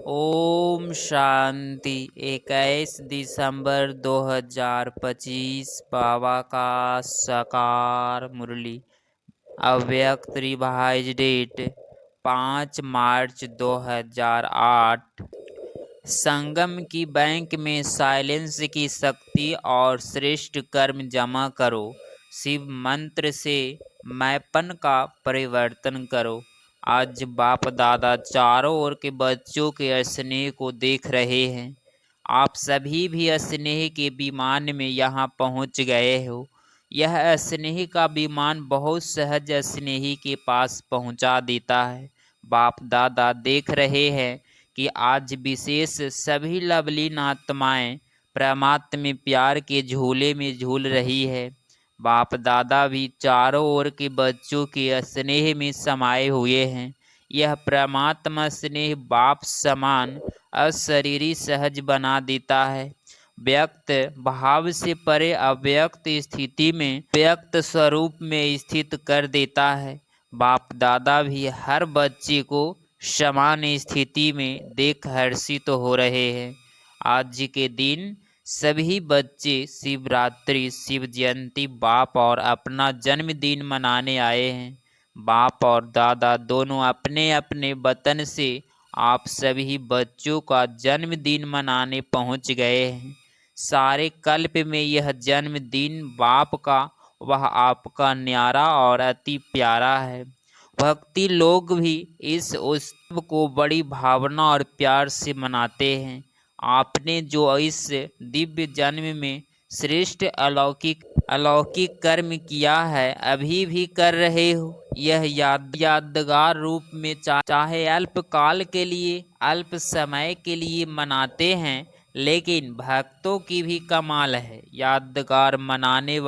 ओम शांति। 21 दिसंबर 2025 बाबा का साकार मुरली। अव्यक्त रिवाइज डेट 5 मार्च 2008। संगम की बैंक में साइलेंस की शक्ति और श्रेष्ठ कर्म जमा करो। शिव मंत्र से मैपन का परिवर्तन करो। आज बाप दादा चारों ओर के बच्चों के स्नेह को देख रहे हैं। आप सभी भी स्नेह के विमान में यहाँ पहुँच गए हो। यह स्नेह का विमान बहुत सहज स्नेही के पास पहुँचा देता है। बाप दादा देख रहे हैं कि आज विशेष सभी लवलीन आत्माएं परमात्मा प्यार के झूले में झूल रही है। बाप दादा भी चारों ओर के बच्चों के स्नेह में समाये हुए हैं। यह परमात्मा स्नेह बाप समान अशरीरी सहज बना देता है। व्यक्त भाव से परे अव्यक्त स्थिति में व्यक्त स्वरूप में स्थित कर देता है। बाप दादा भी हर बच्चे को समान स्थिति में देख हर्षित हो रहे हैं। आज के दिन सभी बच्चे शिवरात्रि, शिव जयंती, बाप और अपना जन्मदिन मनाने आए हैं। बाप और दादा दोनों अपने अपने वतन से आप सभी बच्चों का जन्मदिन मनाने पहुंच गए हैं। सारे कल्प में यह जन्मदिन बाप का वह आपका न्यारा और अति प्यारा है। भक्ति लोग भी इस उत्सव को बड़ी भावना और प्यार से मनाते हैं। आपने जो इस दिव्य जन्म में श्रेष्ठ अलौकिक कर्म किया है, अभी भी कर रहे हो। यह यादगार रूप में चाहे अल्प काल के लिए, अल्प समय के लिए मनाते हैं, लेकिन भक्तों की भी कमाल है। यादगार मनाने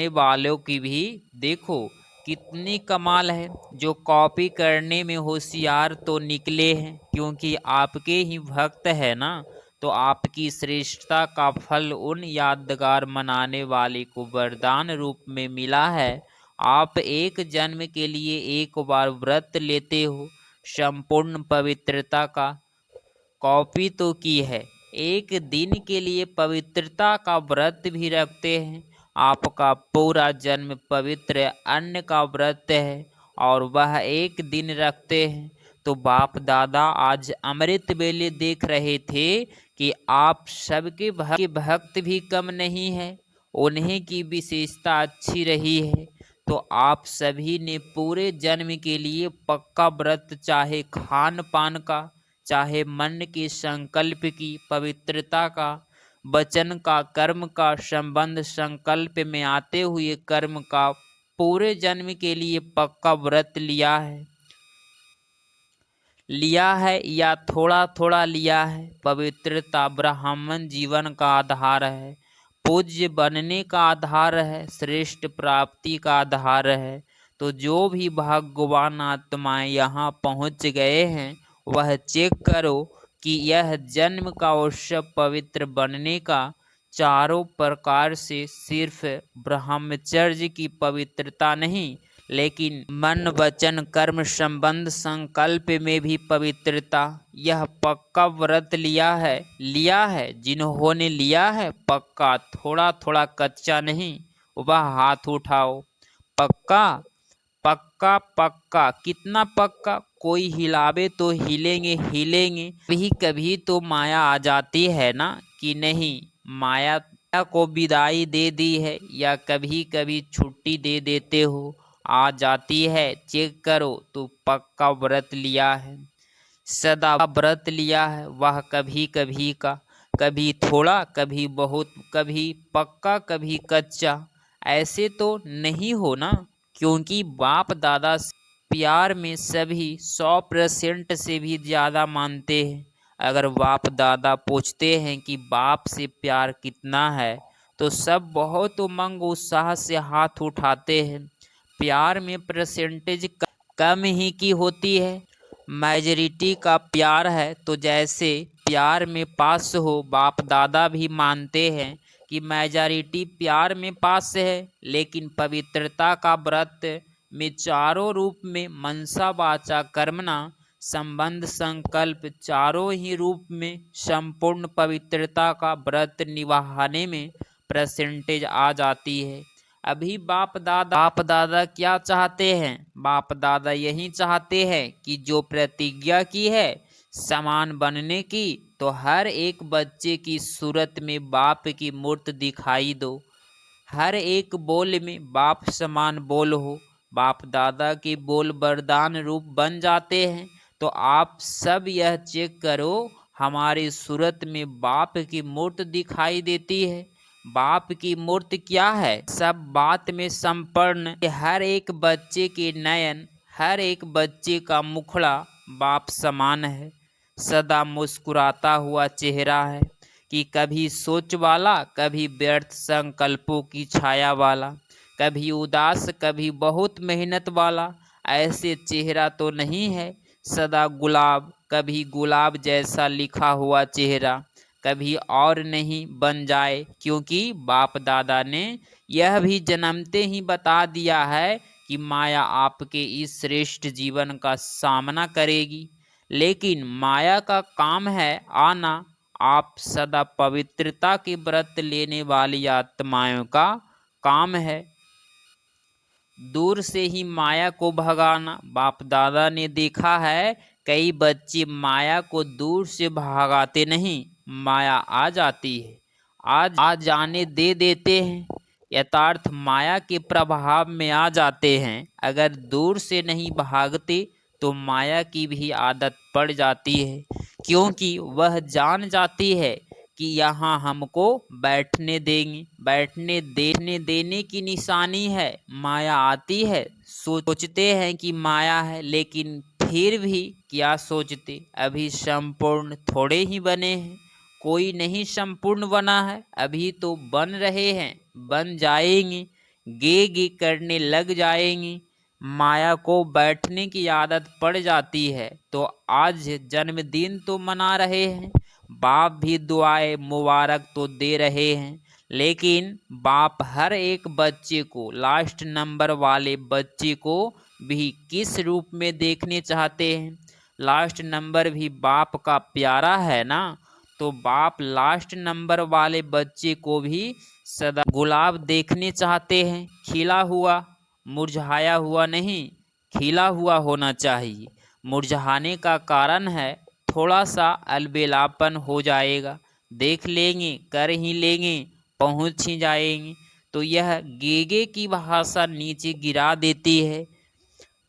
वालों की भी देखो कितनी कमाल है। जो कॉपी करने में होशियार तो निकले हैं, क्योंकि आपके ही भक्त है ना। तो आपकी श्रेष्ठता का फल उन यादगार मनाने वाले को वरदान रूप में मिला है। आप एक जन्म के लिए एक बार व्रत लेते हो, संपूर्ण पवित्रता का कॉपी तो की है, एक दिन के लिए पवित्रता का व्रत भी रखते हैं। आपका पूरा जन्म पवित्र अन्न का व्रत है और वह एक दिन रखते हैं। तो बाप दादा आज अमृत वेले देख रहे थे कि आप सबके भक्त भी कम नहीं है, उन्हीं की विशेषता अच्छी रही है। तो आप सभी ने पूरे जन्म के लिए पक्का व्रत, चाहे खान पान का, चाहे मन के संकल्प की, पवित्रता का, वचन का, कर्म का, संबंध संकल्प में आते हुए कर्म का, पूरे जन्म के लिए पक्का व्रत लिया है या थोड़ा थोड़ा लिया है। पवित्रता ब्राह्मण जीवन का आधार है, पूज्य बनने का आधार है, श्रेष्ठ प्राप्ति का आधार है। तो जो भी भाग्यवान आत्माएं यहाँ पहुँच गए हैं, वह चेक करो कि यह जन्म का उत्सव पवित्र बनने का चारों प्रकार से सिर्फ ब्रह्मचर्य की पवित्रता नहीं, लेकिन मन वचन कर्म संबंध संकल्प में भी पवित्रता। यह पक्का व्रत लिया है जिन्होंने लिया है पक्का, थोड़ा थोड़ा कच्चा नहीं। वह हाथ उठाओ। पक्का पक्का पक्का। कितना पक्का? कोई हिलावे तो हिलेंगे। कभी कभी तो माया आ जाती है ना, कि नहीं। माया को विदाई दे दी है, या कभी कभी छुट्टी दे देते हो, आ जाती है। चेक करो तो पक्का व्रत लिया है, सदा व्रत लिया है। वह कभी कभी का, कभी थोड़ा, कभी बहुत, कभी पक्का, कभी कच्चा, ऐसे तो नहीं हो ना। क्योंकि बाप दादा प्यार में सभी 100% से भी ज़्यादा मानते हैं। अगर बाप दादा पूछते हैं कि बाप से प्यार कितना है, तो सब बहुत उमंग उत्साह से हाथ उठाते हैं। प्यार में परसेंटेज कम ही की होती है, मेजॉरिटी का प्यार है। तो जैसे प्यार में पास हो, बाप दादा भी मानते हैं कि मेजॉरिटी प्यार में पास है, लेकिन पवित्रता का व्रत में चारों रूप में मनसा वाचा कर्मणा संबंध संकल्प चारों ही रूप में संपूर्ण पवित्रता का व्रत निभाने में परसेंटेज आ जाती है। अभी बाप दादा क्या चाहते हैं? बाप दादा यही चाहते हैं कि जो प्रतिज्ञा की है समान बनने की, तो हर एक बच्चे की सूरत में बाप की मूर्त दिखाई दो। हर एक बोल में बाप समान बोल हो। बाप दादा के बोल वरदान रूप बन जाते हैं। तो आप सब यह चेक करो, हमारी सूरत में बाप की मूर्त दिखाई देती है। बाप की मूर्त क्या है? सब बात में संपन्न। हर एक बच्चे के नयन, हर एक बच्चे का मुखड़ा बाप समान है। सदा मुस्कुराता हुआ चेहरा है कि कभी सोच वाला, कभी व्यर्थ संकल्पों की छाया वाला, कभी उदास, कभी बहुत मेहनत वाला। ऐसे चेहरा तो नहीं है। सदा गुलाब, कभी गुलाब जैसा लिखा हुआ चेहरा कभी और नहीं बन जाए, क्योंकि बाप दादा ने यह भी जन्मते ही बता दिया है कि माया आपके इस श्रेष्ठ जीवन का सामना करेगी। लेकिन माया का काम है आना। आप सदा पवित्रता के व्रत लेने वाली आत्माओं का काम है दूर से ही माया को भगाना। बाप दादा ने देखा है कई बच्चे माया को दूर से भगाते नहीं, माया आ जाती है, आ जाने दे देते हैं, यथार्थ माया के प्रभाव में आ जाते हैं। अगर दूर से नहीं भागते तो माया की भी आदत पड़ जाती है, क्योंकि वह जान जाती है कि यहाँ हमको बैठने देंगे। बैठने देने की निशानी है। माया आती है, सोचते हैं कि माया है, लेकिन फिर भी क्या सोचते, अभी संपूर्ण थोड़े ही बने हैं। कोई नहीं संपूर्ण बना है, अभी तो बन रहे हैं, बन जाएंगे, गे करने लग जाएंगे। माया को बैठने की आदत पड़ जाती है। तो आज जन्मदिन तो मना रहे हैं, बाप भी दुआएं मुबारक तो दे रहे हैं, लेकिन बाप हर एक बच्चे को, लास्ट नंबर वाले बच्चे को भी किस रूप में देखने चाहते हैं? लास्ट नंबर भी बाप का प्यारा है ना, तो बाप लास्ट नंबर वाले बच्चे को भी सदा गुलाब देखने चाहते हैं, खिला हुआ, मुरझाया हुआ नहीं, खिला हुआ होना चाहिए। मुरझाने का कारण है थोड़ा सा अलबेलापन हो जाएगा, देख लेंगे, कर ही लेंगे, पहुंच ही जाएंगे, तो यह गेगे की भाषा नीचे गिरा देती है।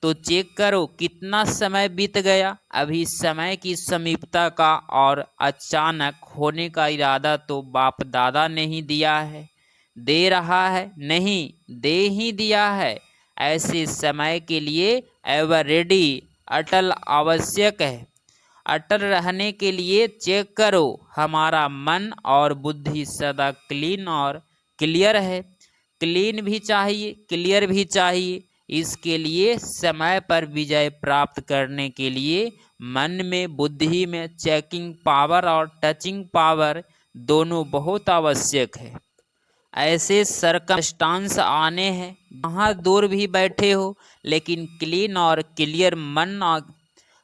तो चेक करो कितना समय बीत गया। अभी समय की समीपता का और अचानक होने का इरादा तो बाप दादा ने ही दिया है, दे रहा है, नहीं दे ही दिया है। ऐसे समय के लिए एवर रेडी, अटल आवश्यक है। अटल रहने के लिए चेक करो हमारा मन और बुद्धि सदा क्लीन और क्लियर है। क्लीन भी चाहिए, क्लियर भी चाहिए। इसके लिए समय पर विजय प्राप्त करने के लिए मन में, बुद्धि में चेकिंग पावर और टचिंग पावर दोनों बहुत आवश्यक है। ऐसे सर्कमस्टांस आने हैं जहाँ दूर भी बैठे हो, लेकिन क्लीन और क्लियर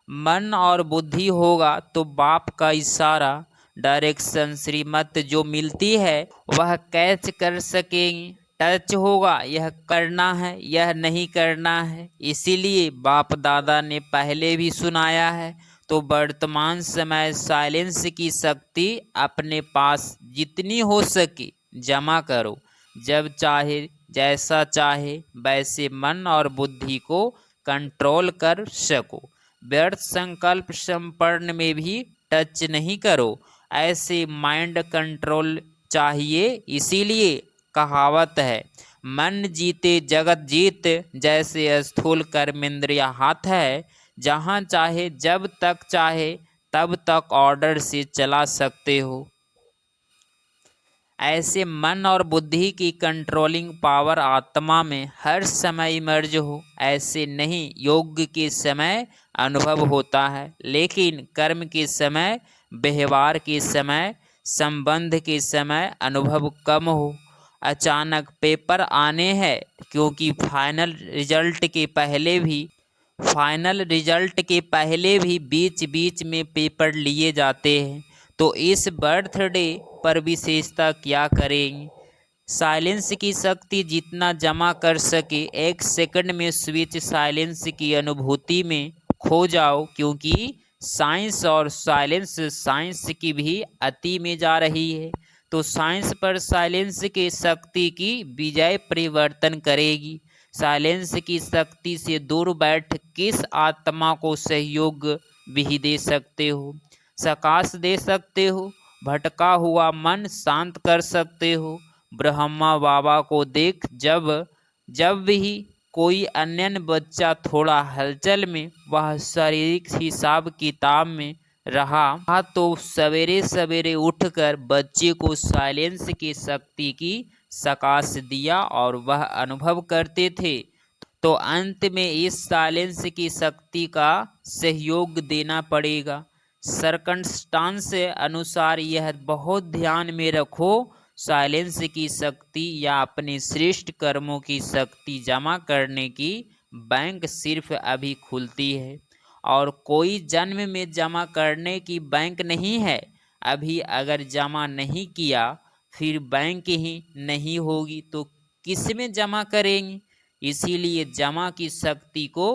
मन और बुद्धि होगा तो बाप का इशारा, डायरेक्शन, श्रीमत जो मिलती है वह कैच कर सकेंगे। टच होगा, यह करना है, यह नहीं करना है। इसीलिए बाप दादा ने पहले भी सुनाया है। तो वर्तमान समय साइलेंस की शक्ति अपने पास जितनी हो सके जमा करो। जब चाहे, जैसा चाहे वैसे मन और बुद्धि को कंट्रोल कर सको। व्यर्थ संकल्प संपन्न में भी टच नहीं करो। ऐसे माइंड कंट्रोल चाहिए। इसीलिए कहावत है, मन जीते जगत जीत। जैसे स्थूल कर्मेंद्रिय हाथ है, जहाँ चाहे जब तक चाहे तब तक ऑर्डर से चला सकते हो। ऐसे मन और बुद्धि की कंट्रोलिंग पावर आत्मा में हर समय इमर्ज हो। ऐसे नहीं योग के समय अनुभव होता है, लेकिन कर्म के समय, व्यवहार के समय, संबंध के समय अनुभव कम हो। अचानक पेपर आने हैं, क्योंकि फाइनल रिजल्ट के पहले भी फाइनल रिजल्ट के पहले भी बीच बीच में पेपर लिए जाते हैं। तो इस बर्थडे पर विशेषता क्या करेंगे? साइलेंस की शक्ति जितना जमा कर सके, एक सेकंड में स्विच साइलेंस की अनुभूति में खो जाओ, क्योंकि साइंस और साइंस की भी अति में जा रही है। तो साइंस पर साइलेंस के शक्ति की विजय परिवर्तन करेगी। साइलेंस की शक्ति से दूर बैठ किस आत्मा को सहयोग भी दे सकते हो? प्रकाश दे सकते हो, भटका हुआ मन शांत कर सकते हो। ब्रह्मा बाबा को देख, जब जब भी कोई अन्य बच्चा थोड़ा हलचल में, वह शारीरिक हिसाब किताब में रहा तो सवेरे सवेरे उठकर बच्चे को साइलेंस की शक्ति की प्रकाश दिया और वह अनुभव करते थे। तो अंत में इस साइलेंस की शक्ति का सहयोग देना पड़ेगा। सरकमस्टांस अनुसार यह बहुत ध्यान में रखो, साइलेंस की शक्ति या अपने श्रेष्ठ कर्मों की शक्ति जमा करने की बैंक सिर्फ अभी खुलती है, और कोई जन्म में जमा करने की बैंक नहीं है। अभी अगर जमा नहीं किया, फिर बैंक ही नहीं होगी तो किस में जमा करेंगे? इसीलिए जमा की शक्ति को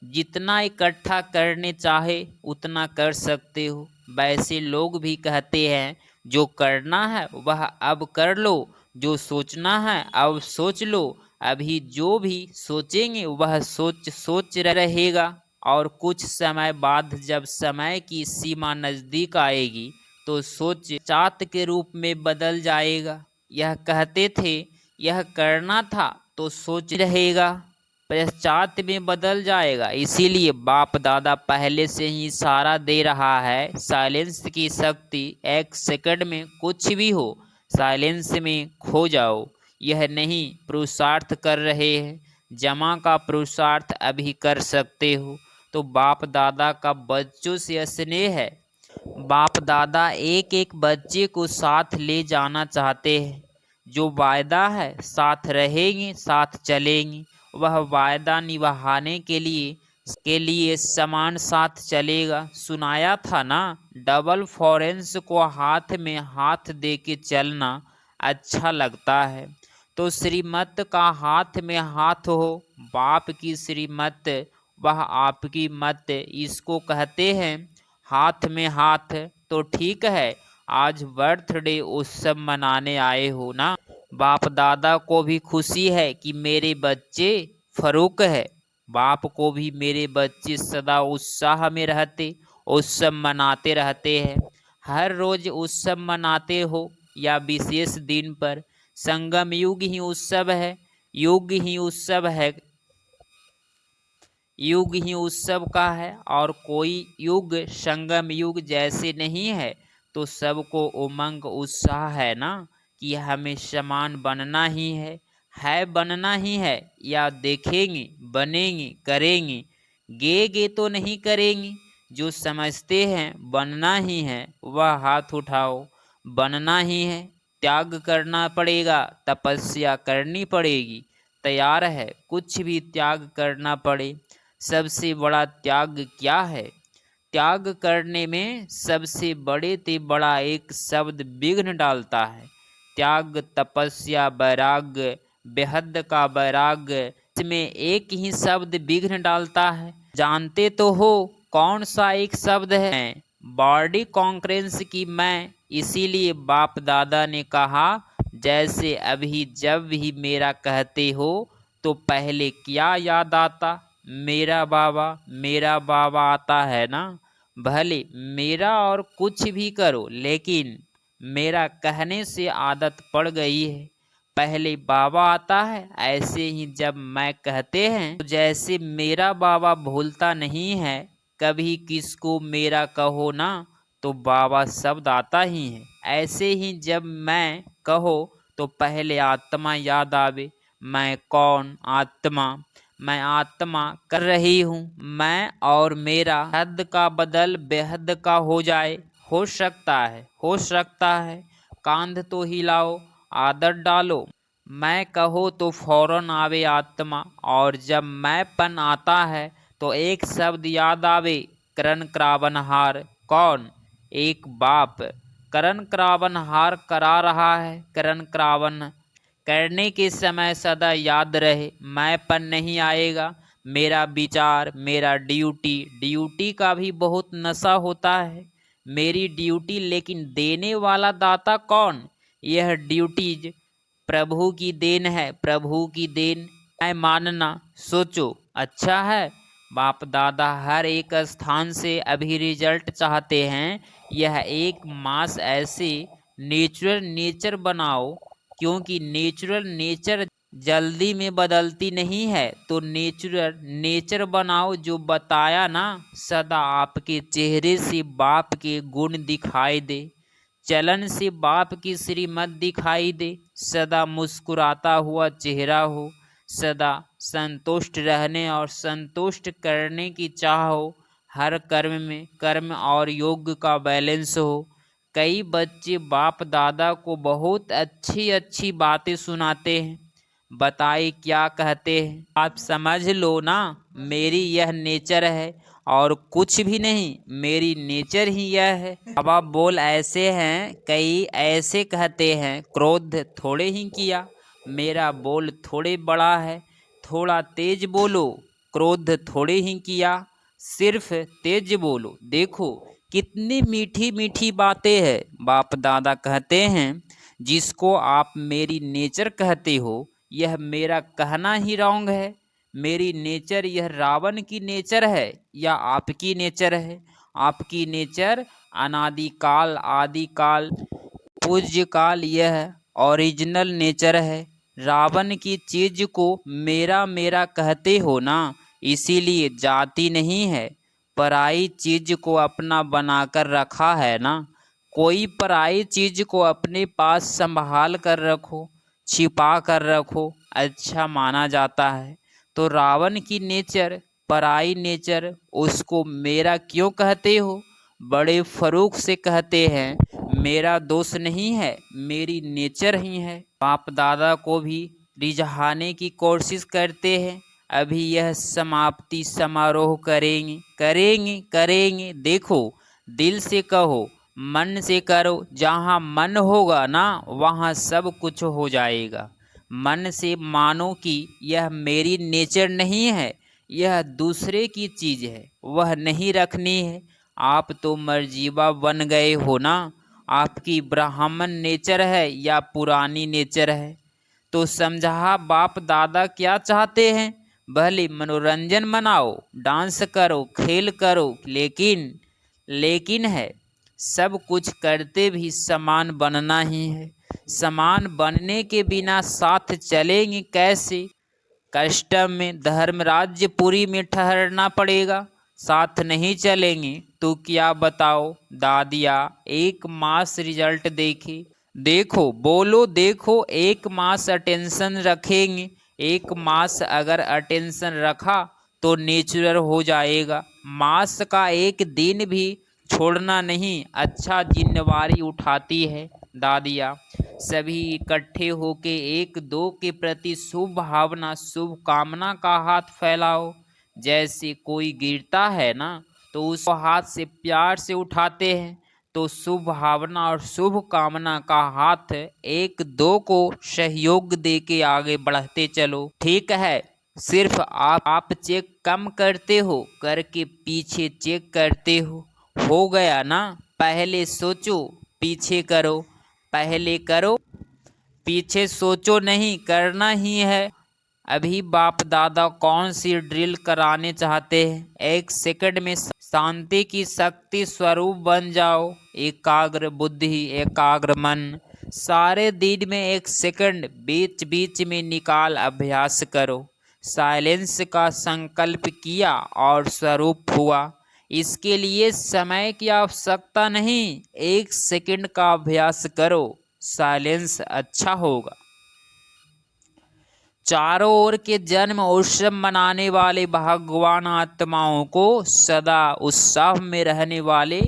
जितना इकट्ठा करने चाहे उतना कर सकते हो। वैसे लोग भी कहते हैं, जो करना है वह अब कर लो, जो सोचना है अब सोच लो। अभी जो भी सोचेंगे वह सोच रहेगा, और कुछ समय बाद जब समय की सीमा नज़दीक आएगी तो सोच चात के रूप में बदल जाएगा। यह कहते थे, यह करना था तो सोच रहेगा, पश्चात में बदल जाएगा। इसीलिए बाप दादा पहले से ही इशारा दे रहा है, साइलेंस की शक्ति एक सेकंड में कुछ भी हो, साइलेंस में खो जाओ। यह नहीं पुरुषार्थ कर रहे हैं, जमा का पुरुषार्थ अभी कर सकते हो। तो बाप दादा का बच्चों से स्नेह है। बाप दादा एक एक बच्चे को साथ ले जाना चाहते हैं। जो वायदा है, साथ रहेंगे, साथ चलेंगे। वह वायदा निभाने के लिए समान साथ चलेगा। सुनाया था ना, डबल फॉरेंस को हाथ में हाथ दे के चलना अच्छा लगता है। तो श्रीमत का हाथ में हाथ हो, बाप की श्रीमत वह आपकी मत, इसको कहते हैं हाथ में हाथ। तो ठीक है, आज बर्थडे उत्सव मनाने आए हो ना। बाप दादा को भी खुशी है कि मेरे बच्चे फरूक है। बाप को भी मेरे बच्चे सदा उत्साह में रहते, उत्सव मनाते रहते हैं। हर रोज उत्सव मनाते हो या विशेष दिन पर, संगम युग ही उत्सव है। युग ही उत्सव है, युग ही उत्सव का है, और कोई युग संगम युग जैसे नहीं है। तो सबको उमंग उत्साह है ना, कि हमें समान बनना ही है बनना ही है, या देखेंगे, बनेंगे, करेंगे। गे तो नहीं करेंगे। जो समझते हैं बनना ही है वह हाथ उठाओ। बनना ही है, त्याग करना पड़ेगा, तपस्या करनी पड़ेगी। तैयार है कुछ भी त्याग करना पड़े। सबसे बड़ा त्याग क्या है? त्याग करने में सबसे बड़े से बड़ा एक शब्द विघ्न डालता है। त्याग, तपस्या, वैराग्य, बेहद का वैराग्य, इसमें एक ही शब्द विघ्न डालता है। जानते तो हो कौन सा एक शब्द है? बॉडी कॉन्फ्रेंस की मैं। इसीलिए बाप दादा ने कहा, जैसे अभी जब भी मेरा कहते हो तो पहले क्या याद आता? मेरा बाबा आता है ना। भले मेरा और कुछ भी करो, लेकिन मेरा कहने से आदत पड़ गई है। पहले बाबा आता है। ऐसे ही जब मैं कहते हैं तो जैसे मेरा बाबा भूलता नहीं है। कभी किसको मेरा कहो ना तो बाबा शब्द आता ही है। ऐसे ही जब मैं कहो तो पहले आत्मा याद आवे। मैं कौन? आत्मा। मैं आत्मा कर रही हूँ। मैं और मेरा हद का बदल बेहद का हो जाए। हो सकता है। कांध तो हिलाओ, आदत डालो। मैं कहो तो फौरन आवे आत्मा, और जब मैंपन आता है तो एक शब्द याद आवे, करण करावनहार। कौन? एक बाप करण करावनहार करा रहा है। करण करावन करने के समय सदा याद रहे, मैंपन नहीं आएगा। मेरा विचार, मेरा ड्यूटी, ड्यूटी का भी बहुत नशा होता है। मेरी ड्यूटी, लेकिन देने वाला दाता कौन? यह ड्यूटीज प्रभु की देन है, प्रभु की देन है मानना। सोचो, अच्छा है। बाप दादा हर एक स्थान से अभी रिजल्ट चाहते हैं। यह एक मास ऐसे नेचुरल नेचर बनाओ, क्योंकि नेचुरल नेचर जल्दी में बदलती नहीं है। तो नेचुरल नेचर बनाओ जो बताया ना, सदा आपके चेहरे से बाप के गुण दिखाई दे, चलन से बाप की श्रीमत दिखाई दे, सदा मुस्कुराता हुआ चेहरा हो, सदा संतुष्ट रहने और संतुष्ट करने की चाह हो, हर कर्म में कर्म और योग का बैलेंस हो। कई बच्चे बाप दादा को बहुत अच्छी अच्छी बातें सुनाते हैं, बताए क्या कहते हैं? आप समझ लो ना, मेरी यह नेचर है और कुछ भी नहीं, मेरी नेचर ही यह है। अब आप बोल ऐसे हैं, कई ऐसे कहते हैं, क्रोध थोड़े ही किया, मेरा बोल थोड़े बड़ा है, थोड़ा तेज बोलो। क्रोध थोड़े ही किया, सिर्फ तेज बोलो। देखो कितनी मीठी मीठी बातें हैं। बाप दादा कहते हैं, जिसको आप मेरी नेचर कहते हो, यह मेरा कहना ही रॉन्ग है। मेरी नेचर यह रावण की नेचर है या आपकी नेचर है? आपकी नेचर अनादिकाल आदिकाल पूज्य काल, यह ओरिजिनल नेचर है। रावण की चीज को मेरा मेरा कहते हो ना, इसीलिए जाति नहीं है, पराई चीज को अपना बनाकर रखा है ना। कोई पराई चीज को अपने पास संभाल कर रखो, छिपा कर रखो, अच्छा माना जाता है। तो रावण की नेचर, पराई नेचर, उसको मेरा क्यों कहते हो? बड़े फरूक से कहते हैं, मेरा दोष नहीं है, मेरी नेचर ही है। बाप दादा को भी रिझाने की कोशिश करते हैं। अभी यह समाप्ति समारोह करेंगे करेंगे करेंगे। देखो, दिल से कहो, मन से करो। जहाँ मन होगा ना, वहाँ सब कुछ हो जाएगा। मन से मानो कि यह मेरी नेचर नहीं है, यह दूसरे की चीज है, वह नहीं रखनी है। आप तो मर्जीवा बन गए हो ना। आपकी ब्राह्मण नेचर है या पुरानी नेचर है? तो समझा बाप दादा क्या चाहते हैं? भले मनोरंजन मनाओ, डांस करो, खेल करो, लेकिन है, सब कुछ करते भी समान बनना ही है। समान बनने के बिना साथ चलेंगे कैसे? कष्टम में धर्म राज्यपुरी में ठहरना पड़ेगा, साथ नहीं चलेंगे तो क्या बताओ? दादिया एक मास रिजल्ट देखे, देखो बोलो, देखो एक मास अटेंशन रखेंगे। एक मास अगर अटेंशन रखा तो नेचुरल हो जाएगा। मास का एक दिन भी छोड़ना नहीं, अच्छा जिम्मेवारी उठाती है दादिया। सभी इकट्ठे होके एक दो के प्रति शुभ भावना शुभ कामना का हाथ फैलाओ। जैसे कोई गिरता है ना, तो उस हाथ से प्यार से उठाते हैं। तो शुभ भावना और शुभ कामना का हाथ एक दो को सहयोग दे के आगे बढ़ते चलो, ठीक है? सिर्फ आप चेक कम करते हो, करके पीछे चेक करते हो गया ना? पहले सोचो, पीछे करो, पहले करो, पीछे सोचो नहीं, करना ही है। अभी बाप दादा कौन सी ड्रिल कराने चाहते हैं? एक सेकंड में शांति की शक्ति स्वरूप बन जाओ। एकाग्र बुद्धि, एकाग्र मन, सारे दिन में एक सेकंड बीच बीच में निकाल अभ्यास करो। साइलेंस का संकल्प किया और स्वरूप हुआ। इसके लिए समय की आवश्यकता नहीं, एक सेकंड का अभ्यास करो, साइलेंस अच्छा होगा। चारों ओर के जन्म उत्सव मनाने वाले भगवान आत्माओं को, सदा उत्साह में रहने वाले,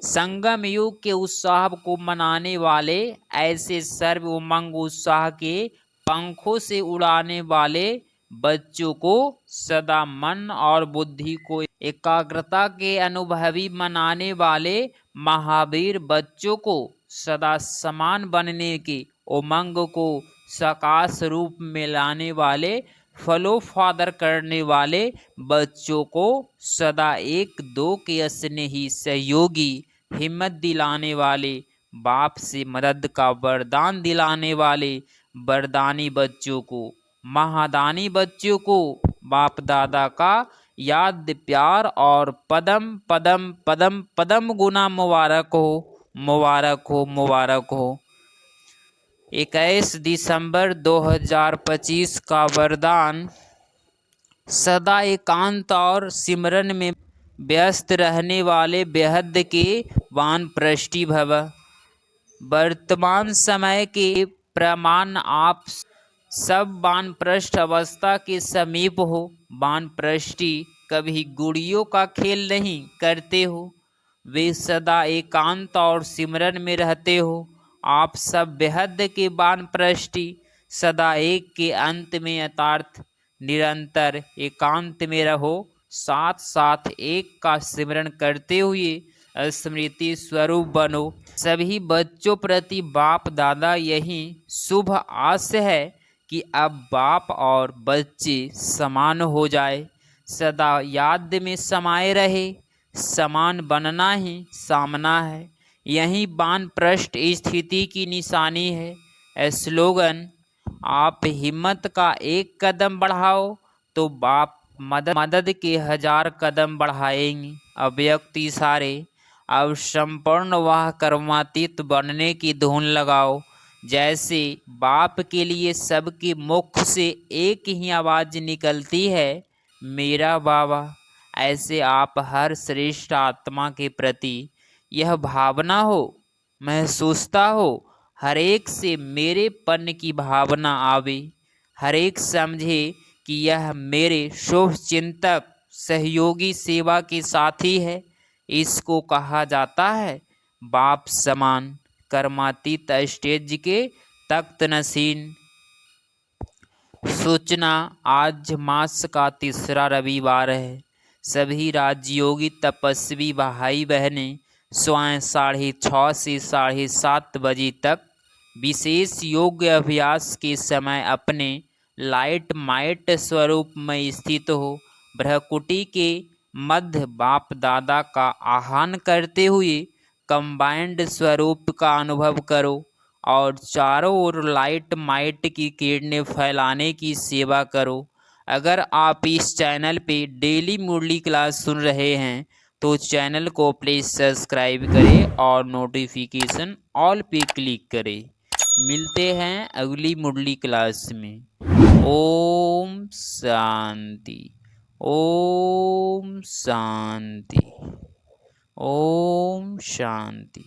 संगम युग के उत्साह को मनाने वाले, ऐसे सर्व उमंग उत्साह के पंखों से उड़ाने वाले बच्चों को सदा मन और बुद्धि को एकाग्रता के अनुभवी बनाने वाले महावीर बच्चों को सदा समान बनने के उमंग को साकार रूप में लाने वाले फॉलो फादर करने वाले बच्चों को सदा एक दो के स्नेही सहयोगी हिम्मत दिलाने वाले बाप से मदद का वरदान दिलाने वाले वरदानी बच्चों को महादानी बच्चों को बाप दादा का याद प्यार और पदम पदम पदम पदम गुना मुबारक हो मुबारक हो मुबारक हो। 21 दिसंबर 2025 का वरदान सदा एकांत और सिमरन में व्यस्त रहने वाले बेहद के वानप्रस्थी भव। वर्तमान समय के प्रमाण आप सब वानप्रस्थ अवस्था के समीप हो। वानप्रस्थी कभी गुड़ियों का खेल नहीं करते हो, वे सदा एकांत और सिमरन में रहते हो। आप सब बेहद के वानप्रस्थी सदा एक के अंत में यथार्थ निरंतर एकांत में रहो, साथ साथ एक का सिमरन करते हुए स्मृति स्वरूप बनो। सभी बच्चों प्रति बाप दादा यही शुभ आस है कि अब बाप और बच्चे समान हो जाए, सदा याद में समाये रहे। समान बनना ही सामना है, यही वानप्रस्थ स्थिति की निशानी है। स्लोगन आप हिम्मत का एक कदम बढ़ाओ तो बाप मदद के 1000 कदम बढ़ाएंगे। अव्यक्त इशारे अब संपूर्ण वह कर्मातीत बनने की धुन लगाओ। जैसे बाप के लिए सबके मुख से एक ही आवाज़ निकलती है, मेरा बाबा, ऐसे आप हर श्रेष्ठ आत्मा के प्रति यह भावना हो, महसूसता हो, हर एक से मेरेपन की भावना आवे। हर एक समझे कि यह मेरे शुभ चिंतक सहयोगी सेवा के साथी है। इसको कहा जाता है बाप समान कर्मातीत स्टेज के तख्त नशीन। सूचना आज मास का तीसरा रविवार है। सभी राजयोगी तपस्वी भाई बहनें स्वयं 6:30 से 7:30 बजे तक विशेष योग अभ्यास के समय अपने लाइट माइट स्वरूप में स्थित हो ब्रह्मकुटी के मध्य बाप दादा का आह्वान करते हुए कंबाइंड स्वरूप का अनुभव करो और चारों ओर लाइट माइट की किरणें फैलाने की सेवा करो। अगर आप इस चैनल पे डेली मुरली क्लास सुन रहे हैं तो चैनल को प्लीज़ सब्सक्राइब करें और नोटिफिकेशन ऑल पे क्लिक करें। मिलते हैं अगली मुरली क्लास में। ओम शांति, ओम शांति, ओम शांति।